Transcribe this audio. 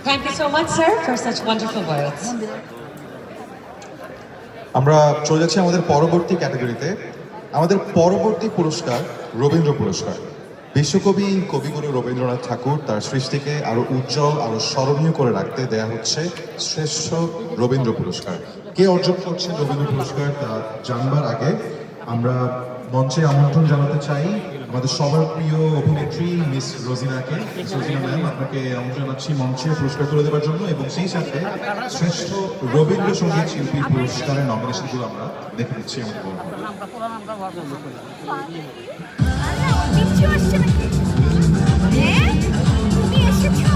Thank you so much, sir, for such wonderful words. আমরা চলে যাচ্ছি আমাদের পরবর্তী ক্যাটাগরিতে। আমাদের পরবর্তী পুরস্কার রবীন্দ্র পুরস্কার। বিশ্বকবি কবিগুরু রবীন্দ্রনাথ ঠাকুর তার সৃষ্টিকে আরো উজ্জ্বল আরো স্মরণীয় করে রাখতে দেয়া হচ্ছে শ্রেষ্ঠ রবীন্দ্র পুরস্কার। কে অর্জন করছে রবীন্দ্র পুরস্কার তা জানবার আগে আমরা মঞ্চে আমন্ত্রণ জানাতে চাই আমাদের সবার প্রিয় অভিনেত্রী মিস রোজিনাকে। রোজিনা ম্যাম, আপনাকে আমন্ত্রণ জানাচ্ছি মঞ্চে পুরস্কার তুলে দেওয়ার জন্য, এবং সেই সাথে শ্রেষ্ঠ রবীন্দ্রসঙ্গীত শিল্পী পুরস্কারের নমিনেশনগুলো আমরা দেখে দিচ্ছি আমাদের বলবো। বিচ্ছু আসছে নাকি? হ্যাঁ, তুমি এসেছো?